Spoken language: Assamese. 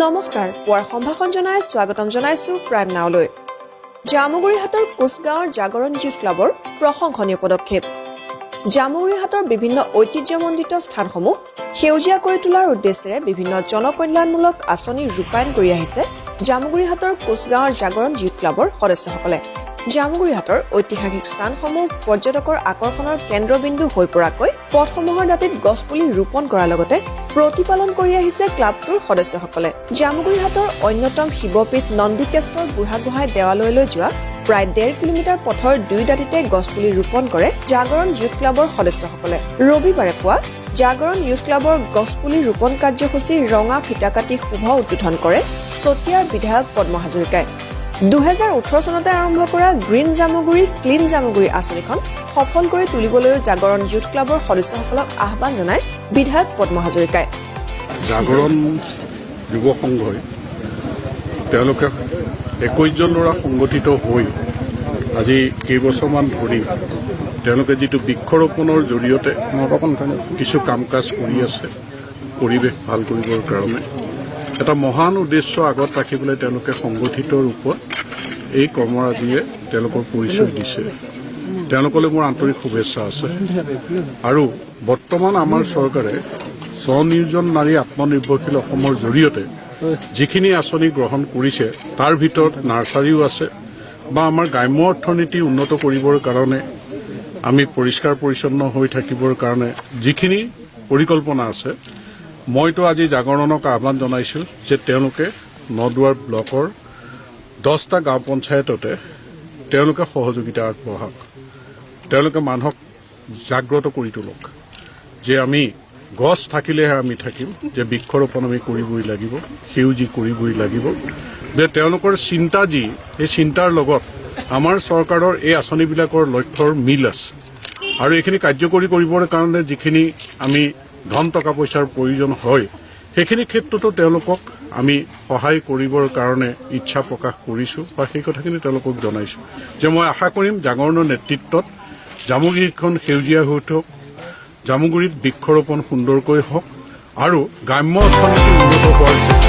নমস্কাৰ পুৱাৰ সম্ভাষণ জনাই স্বাগতম জনাইছো প্ৰাইম নাওলৈ জামুগুৰিহাটৰ কোচগাঁৱৰ জাগৰণ যুথ ক্লাবৰ প্ৰশংসনীয় পদক্ষেপ জামুগুৰিহাটৰ বিভিন্ন ঐতিহ্যমণ্ডিত স্থানসমূহ সেউজীয়া কৰি তোলাৰ উদ্দেশ্যেৰে বিভিন্ন জনকল্যাণমূলক আঁচনি ৰূপায়ণ কৰি আহিছে জামুগুৰিহাটৰ কোচগাঁৱৰ জাগৰণ যুথ ক্লাবৰ সদস্যসকলে জামুগুৰিহাটৰ ঐতিহাসিক স্থানসমূহ পৰ্যটকৰ আকৰ্ষণৰ কেন্দ্ৰবিন্দু হৈ পৰাকৈ পথসমূহৰ দাঁতিত গছপুলি ৰোপণ কৰাৰ লগতে প্ৰতিপালন কৰি আহিছে ক্লাবটোৰ সদস্যসকলে জামুগুৰিহাটৰ অন্যতম শিৱপীঠ নন্দিকেশ্বৰ বুঢ়াগোহাঁই দেৱালয়লৈ যোৱা প্ৰায় 1.5 কিলোমিটাৰ পথৰ দুই দাঁতিতে গছপুলি ৰোপণ কৰে জাগৰণ যুথ ক্লাবৰ সদস্যসকলে ৰবিবাৰে পুৱা জাগৰণ যুথ ক্লাবৰ গছপুলি ৰোপণ কাৰ্যসূচী ৰঙা ফিটা কাটি শুভ উদ্বোধন কৰে চতিয়াৰ বিধায়ক পদ্ম হাজৰিকাই 2018 চনতে আৰম্ভ কৰা গ্ৰীণ জামুগুৰি ক্লিন জামুগুৰি আঁচনিখন সফল কৰি তুলিবলৈ জাগৰণ যুথ ক্লাবৰ সদস্যসকলক আহ্বান জনায় বিধায়ক পদ্ম হাজৰিকাই জাগৰণ যুৱ সংঘই তেওঁলোকে 21 জন ল'ৰা সংগঠিত হৈ আজি কেইবছৰমান ধৰি তেওঁলোকে যিটো বৃক্ষৰোপণৰ জৰিয়তে কিছু কাম কাজ কৰি আছে পৰিৱেশ ভাল কৰিবৰ কাৰণে এটা মহান উদ্দেশ্য আগত ৰাখি পেলাই তেওঁলোকে সংগঠিত ৰূপত এই কৰ্মৰাজিয়ে তেওঁলোকৰ পৰিচয় দিছে তেওঁলোকলৈ মোৰ আন্তৰিক শুভেচ্ছা আছে আৰু বৰ্তমান আমাৰ চৰকাৰে স্বনিয়োজন নাৰী আত্মনিৰ্ভৰশীল অসমৰ জৰিয়তে যিখিনি আঁচনি গ্ৰহণ কৰিছে তাৰ ভিতৰত নাৰ্চাৰীও আছে বা আমাৰ গ্ৰাম্য অৰ্থনীতি উন্নত কৰিবৰ কাৰণে আমি পৰিষ্কাৰ পৰিচ্ছন্ন হৈ থাকিবৰ কাৰণে যিখিনি পৰিকল্পনা আছে মইতো আজি জাগৰণক আহ্বান জনাইছো যে তেওঁলোকে নদুৱাৰ ব্লকৰ 10টা গাঁও পঞ্চায়ততে তেওঁলোকে সহযোগিতা আগবঢ়াওক তেওঁলোকে মানুহক জাগ্ৰত কৰি তোলক যে আমি গছ থাকিলেহে আমি থাকিম যে বৃক্ষৰোপণ আমি কৰিবই লাগিব সেউজী কৰিবই লাগিব যে তেওঁলোকৰ চিন্তা যি এই চিন্তাৰ লগত আমাৰ চৰকাৰৰ এই আঁচনিবিলাকৰ লক্ষ্যৰ মিল আছে আৰু এইখিনি কাৰ্যকৰী কৰিবৰ কাৰণে যিখিনি আমি ধন টকা পইচাৰ প্ৰয়োজন হয় সেইখিনি ক্ষেত্ৰতো তেওঁলোকক আমি সহায় কৰিবৰ কাৰণে ইচ্ছা প্ৰকাশ কৰিছোঁ বা সেই কথাখিনি তেওঁলোকক জনাইছোঁ যে মই আশা কৰিম জাগৰণৰ নেতৃত্বত জামুগুৰিখন সেউজীয়া হৈ উঠক জামুগুৰিত বৃক্ষৰোপণ সুন্দৰকৈ হওক আৰু গ্ৰাম্য অৰ্থনীতি উন্নত হোৱাৰ